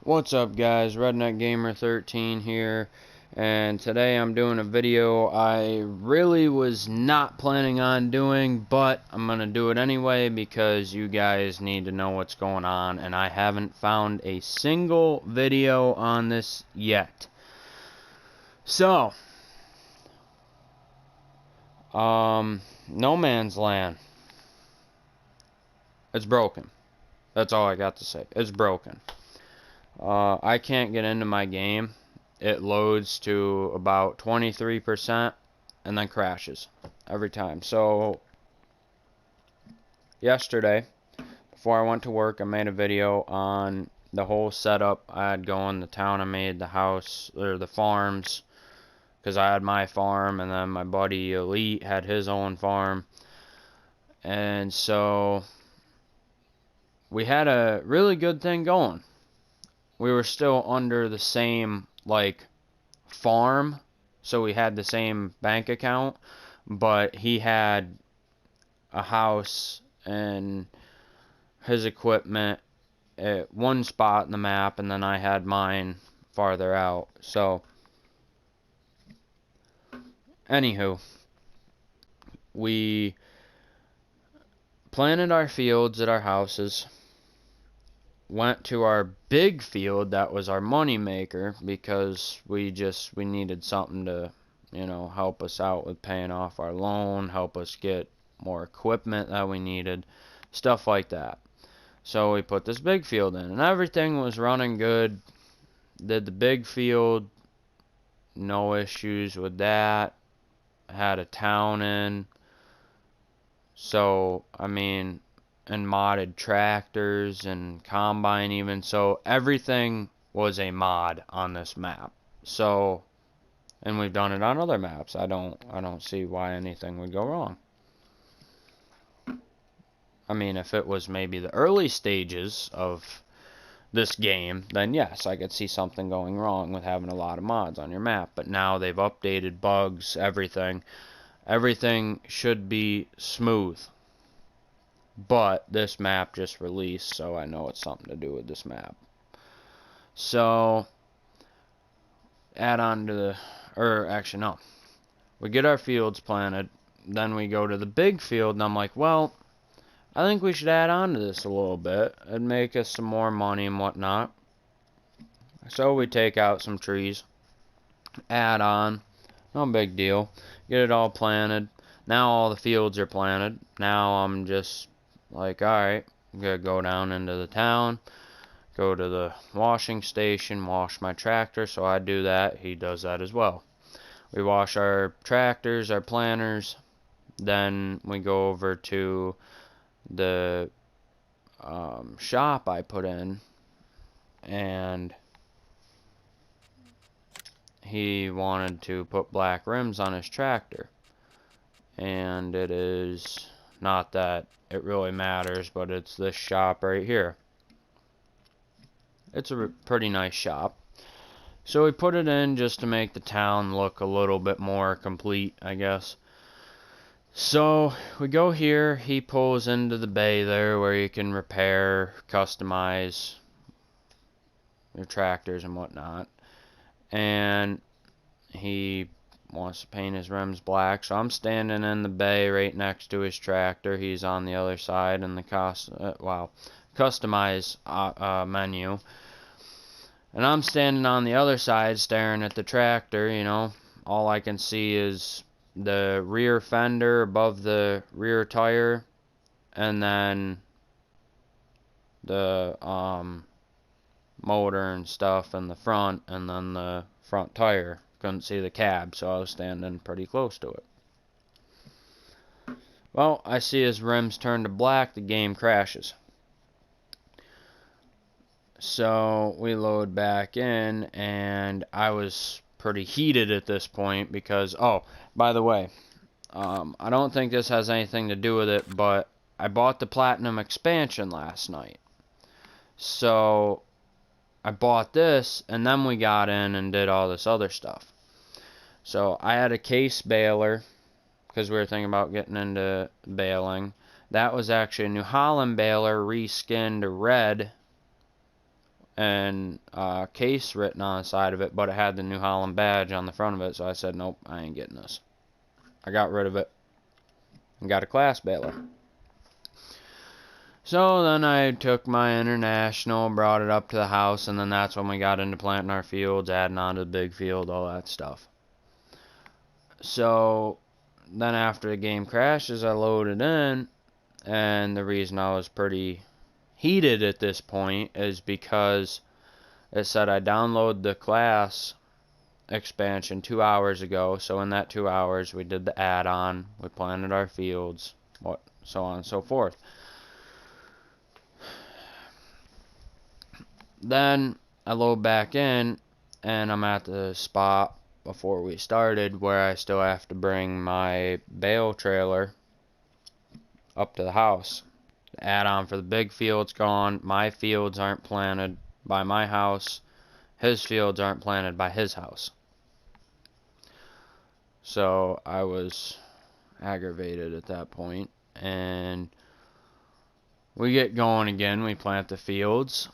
What's up, guys? Redneck Gamer 13 here, and today I'm doing a video I really was not planning on doing, but I'm gonna do it anyway because you guys need to know what's going on, and I haven't found a single video on this yet. So, No Man's Land. It's broken. That's all I got to say. It's broken. I can't get into my game. It loads to about 23% and then crashes every time. So yesterday, before I went to work, I made a video on the whole setup I had going, the town I made, the house, or the farms, because I had my farm, and then my buddy Elite had his own farm. And so we had a really good thing going. We were still under the same, like, farm, so we had the same bank account, but he had a house and his equipment at one spot in the map, and then I had mine farther out. So anywho, we planted our fields at our houses, went to our big field that was our money maker, because we needed something to, help us out with paying off our loan, help us get more equipment that we needed, stuff like that. So we put this big field in, and everything was running good. Did the big field, no issues with that. Had a town in, so and modded tractors and combine even. So everything was a mod on this map. So, and we've done it on other maps. I don't see why anything would go wrong. If it was maybe the early stages of this game, then yes, I could see something going wrong with having a lot of mods on your map. But now they've updated bugs, everything. Everything should be smooth. But this map just released, so I know it's something to do with this map. So, add on to the, or actually no. We get our fields planted, then we go to the big field, and I'm like, well, I think we should add on to this a little bit and make us some more money and whatnot. So we take out some trees, add on, no big deal, get it all planted. Now all the fields are planted. Now I'm just like, alright, I'm gonna go down into the town, go to the washing station, wash my tractor. So I do that, he does that as well. We wash our tractors, our planters, then we go over to the shop I put in, and he wanted to put black rims on his tractor, and it is not that it really matters, but it's this shop right here. It's a pretty nice shop. So we put it in just to make the town look a little bit more complete, I guess. So we go here, he pulls into the bay there where you can repair, customize your tractors and whatnot. And he wants to paint his rims black, so I'm standing in the bay right next to his tractor. He's on the other side in the customize menu. And I'm standing on the other side staring at the tractor, all I can see is the rear fender above the rear tire, and then the motor and stuff in the front, and then the front tire. Couldn't see the cab, so I was standing pretty close to it. Well, I see his rims turn to black, the game crashes. So we load back in, and I was pretty heated at this point because, oh, by the way, I don't think this has anything to do with it, but I bought the Platinum expansion last night. So I bought this, and then we got in and did all this other stuff. So I had a case baler, because we were thinking about getting into baling. That was actually a New Holland baler reskinned red, and case written on the side of it, but it had the New Holland badge on the front of it, so I said, nope, I ain't getting this. I got rid of it and got a class baler. So then I took my International, brought it up to the house, and then that's when we got into planting our fields, adding on to the big field, all that stuff. So then after the game crashes, I loaded in, and the reason I was pretty heated at this point is because it said I downloaded the class expansion 2 hours ago. So in that 2 hours, we did the add-on, we planted our fields, so on and so forth. Then I load back in, and I'm at the spot before we started where I still have to bring my bale trailer up to the house. The add-on for the big field's gone. My fields aren't planted by my house. His fields aren't planted by his house. So I was aggravated at that point, and we get going again. We plant the fields.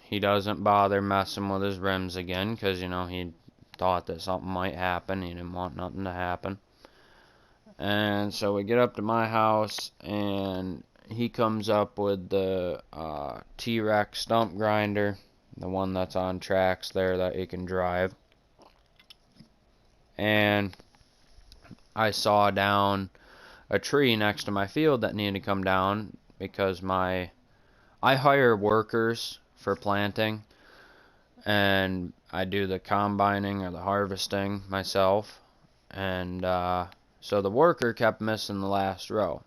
He doesn't bother messing with his rims again because, you know, he thought that something might happen. He didn't want nothing to happen. And so we get up to my house, and he comes up with the T-Rex stump grinder, the one that's on tracks there that you can drive. And I saw down a tree next to my field that needed to come down because I hire workers for planting, and I do the combining or the harvesting myself, and so the worker kept missing the last row.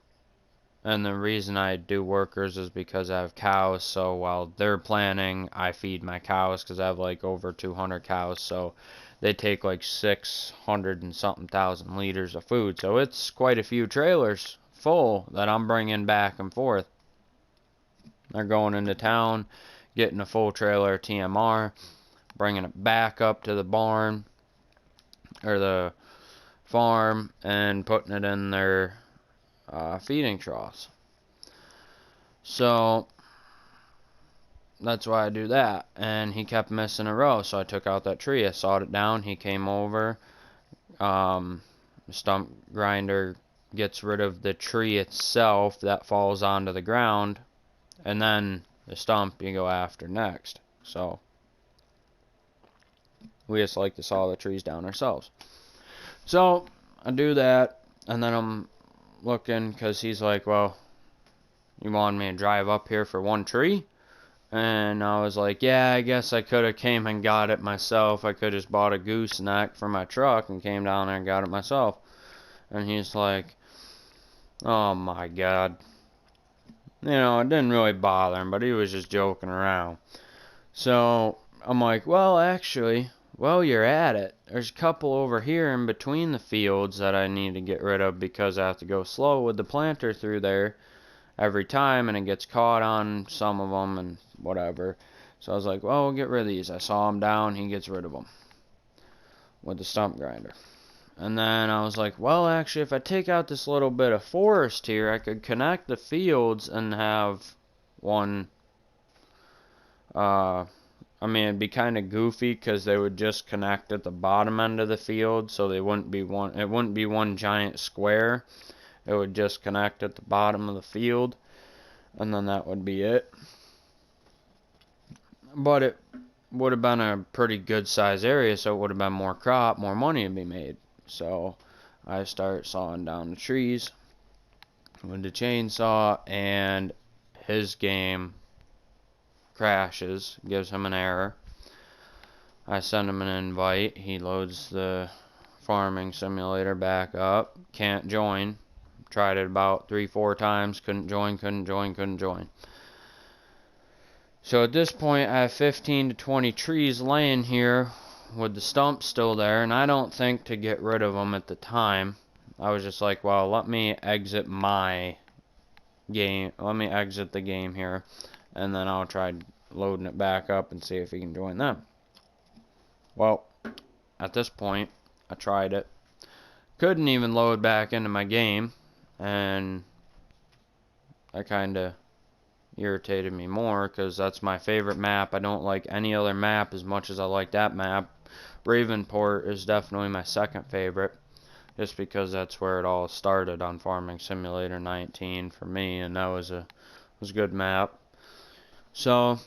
And the reason I do workers is because I have cows, so while they're planting, I feed my cows because I have like over 200 cows, so they take like 600 and something thousand liters of food, so it's quite a few trailers full that I'm bringing back and forth. They're going into town, getting a full trailer of TMR, bringing it back up to the barn or the farm and putting it in their feeding troughs. So that's why I do that. And he kept missing a row, so I took out that tree. I sawed it down. He came over. The stump grinder gets rid of the tree itself that falls onto the ground, and then the stump you go after next. So we just like to saw the trees down ourselves. So I do that, and then I'm looking because he's like, well, you wanted me to drive up here for one tree? And I was like, yeah, I guess I could have came and got it myself. I could have just bought a gooseneck for my truck and came down there and got it myself. And he's like, oh my God. You know, it didn't really bother him, but he was just joking around. So I'm like, well, actually, while you're at it, there's a couple over here in between the fields that I need to get rid of because I have to go slow with the planter through there every time, and it gets caught on some of them and whatever. So I was like, well, we'll get rid of these. I saw him down, he gets rid of them with the stump grinder. And then I was like, well, actually, if I take out this little bit of forest here, I could connect the fields and have one. I mean, it'd be kind of goofy because they would just connect at the bottom end of the field, so they wouldn't be one. It wouldn't be one giant square. It would just connect at the bottom of the field, and then that would be it. But it would have been a pretty good size area, so it would have been more crop, more money to be made. So I start sawing down the trees with the chainsaw, and his game crashes, gives him an error. I send him an invite. He loads the farming simulator back up. Can't join. Tried it about 3-4 times. Couldn't join. So at this point, I have 15 to 20 trees laying here with the stumps still there, and I don't think to get rid of them at the time. I was just like, well, let me exit my game. Let me exit the game here, and then I'll try loading it back up and see if he can join them. Well, at this point, I tried it. Couldn't even load back into my game, and I kind of irritated me more, because that's my favorite map. I don't like any other map as much as I like that map. Ravenport is definitely my second favorite, just because that's where it all started on Farming Simulator 19 for me, and that was a good map. So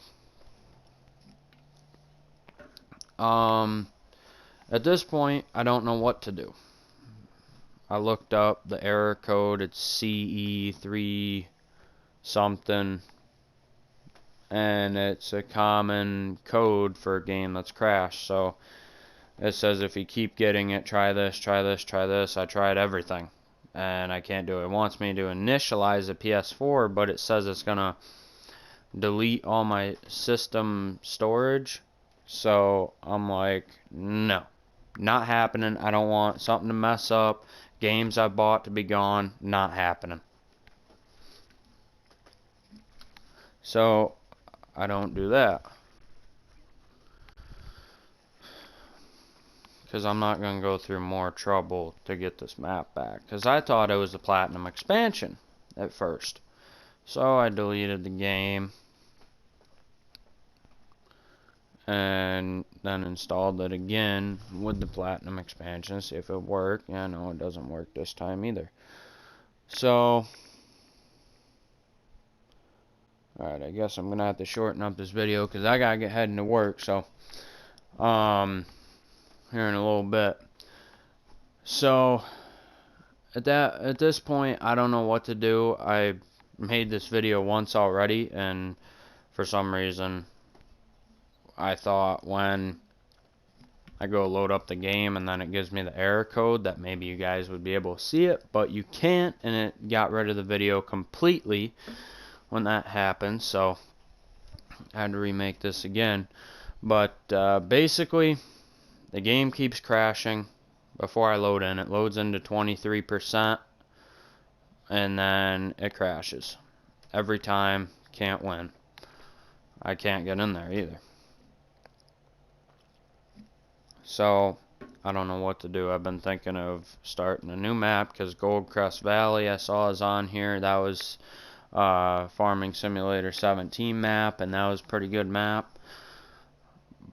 at this point, I don't know what to do. I looked up the error code. It's CE3 something, and it's a common code for a game that's crashed. So it says if you keep getting it, try this, try this, try this. I tried everything, and I can't do it. It wants me to initialize a PS4, but it says it's gonna delete all my system storage. So I'm like, no, not happening. I don't want something to mess up. Games I bought to be gone, not happening. So I don't do that, because I'm not going to go through more trouble to get this map back, because I thought it was the Platinum expansion at first. So I deleted the game and then installed it again with the Platinum expansion, see if it worked. Yeah, no, it doesn't work this time either. So alright, I guess I'm gonna have to shorten up this video, because I gotta get heading to work. So here in a little bit. So at this point, I don't know what to do. I made this video once already, and for some reason I thought when I go load up the game and then it gives me the error code that maybe you guys would be able to see it, but you can't, and it got rid of the video completely when that happened. So I had to remake this again. But basically, the game keeps crashing before I load in. It loads into 23%, and then it crashes every time. Can't win. I can't get in there either. So I don't know what to do. I've been thinking of starting a new map, because Goldcrest Valley I saw is on here. That was Farming Simulator 17 map, and that was a pretty good map.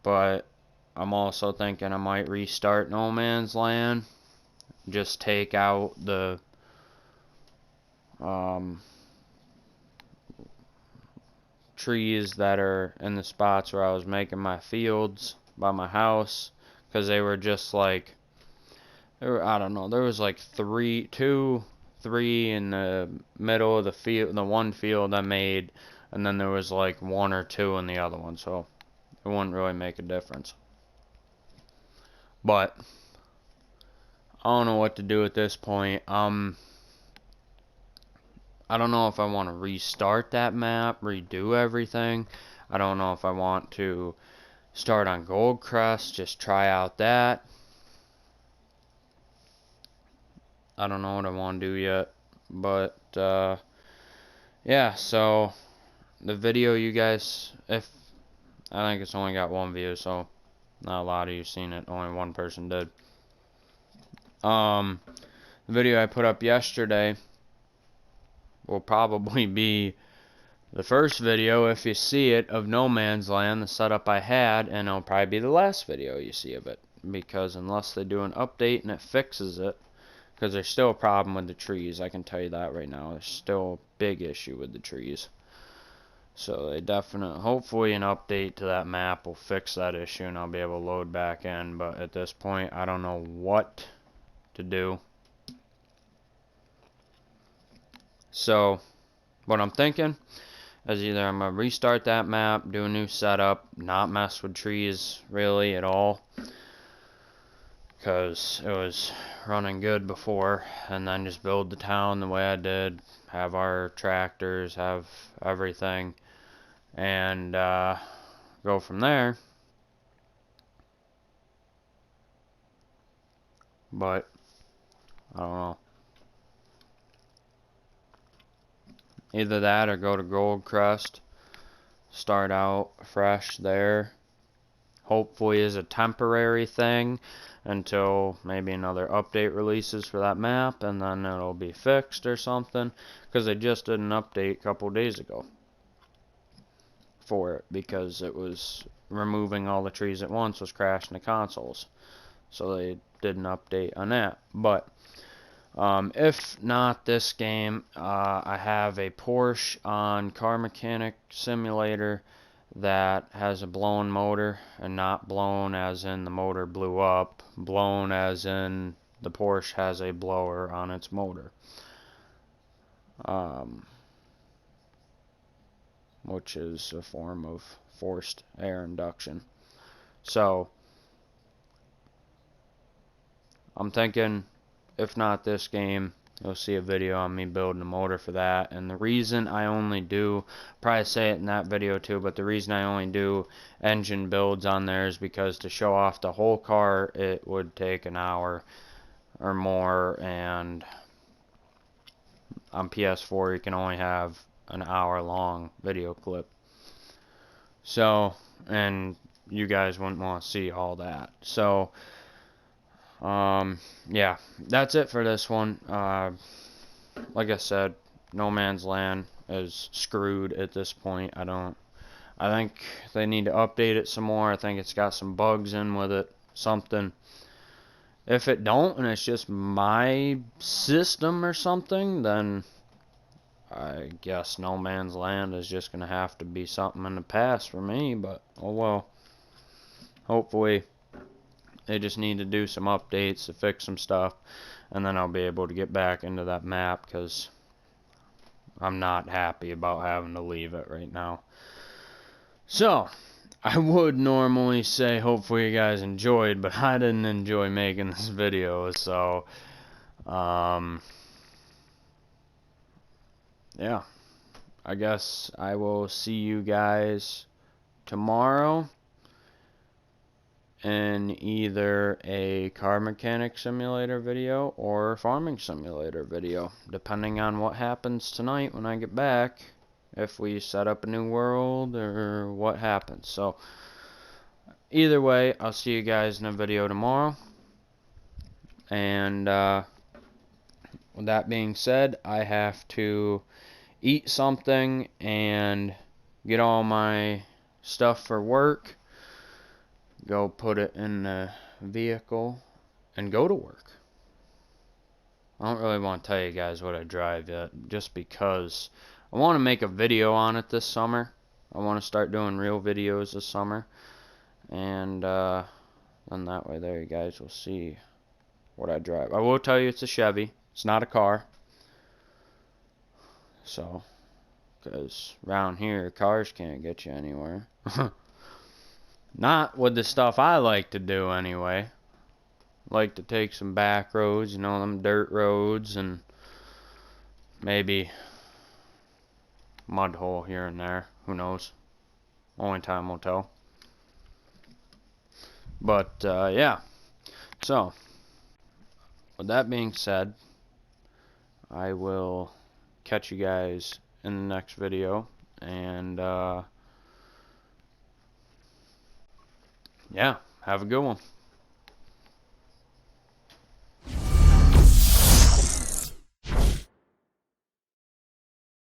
But I'm also thinking I might restart No Man's Land. Just take out the trees that are in the spots where I was making my fields by my house, because they were just like, I don't know, there was like three in the middle of the field, the one field I made, and then there was like one or two in the other one, so it wouldn't really make a difference. But I don't know what to do at this point. I don't know if I want to restart that map, redo everything. I don't know if I want to start on Goldcrest, just try out that. I don't know what I want to do yet. But yeah, so the video, you guys, if I think it's only got one view, so not a lot of you seen it. Only one person did. The video I put up yesterday will probably be the first video, if you see it, of No Man's Land, the setup I had, and it'll probably be the last video you see of it, because unless they do an update and it fixes it, because there's still a problem with the trees, I can tell you that right now. There's still a big issue with the trees. So they definitely, hopefully an update to that map will fix that issue, and I'll be able to load back in. But at this point, I don't know what to do. So what I'm thinking is either I'm going to restart that map, do a new setup, not mess with trees really at all, because it was running good before, and then just build the town the way I did, have our tractors, have everything, and go from there. But I don't know. Either that or go to Goldcrest, start out fresh there. Hopefully is a temporary thing until maybe another update releases for that map, and then it'll be fixed or something, because they just did an update a couple days ago. for it because it was removing all the trees at once was crashing the consoles. So they did an update on that. But if not this game, I have a Porsche on Car Mechanic Simulator that has a blown motor, and not blown as in the motor blew up, blown as in the Porsche has a blower on its motor. Which is a form of forced air induction. So I'm thinking, if not this game, you'll see a video on me building a motor for that. And the reason I only do, probably say it in that video too, but the reason I only do engine builds on there is because to show off the whole car, it would take an hour or more, and on PS4 you can only have an hour long video clip. So, and you guys wouldn't want to see all that. So, yeah, that's it for this one. Like I said, No Man's Land is screwed at this point. I think they need to update it some more. I think it's got some bugs in with it, something. If it don't, and it's just my system or something, then I guess No Man's Land is just going to have to be something in the past for me, but oh well. Hopefully they just need to do some updates to fix some stuff, and then I'll be able to get back into that map, because I'm not happy about having to leave it right now. So, I would normally say hopefully you guys enjoyed, but I didn't enjoy making this video, so yeah, I guess I will see you guys tomorrow in either a Car Mechanic Simulator video or a Farming Simulator video, depending on what happens tonight when I get back, if we set up a new world or what happens. So either way, I'll see you guys in a video tomorrow. And with that being said, I have to eat something and get all my stuff for work, go put it in the vehicle, and go to work. I don't really want to tell you guys what I drive yet, just because I want to make a video on it this summer. I want to start doing real videos this summer, and then that way there you guys will see what I drive. I will tell you it's a Chevy. It's not a car. So, because around here, cars can't get you anywhere. Not with the stuff I like to do anyway. Like to take some back roads, you know, them dirt roads, and maybe mud hole here and there. Who knows? Only time will tell. But, yeah. So, with that being said, I will catch you guys in the next video, and yeah, have a good one.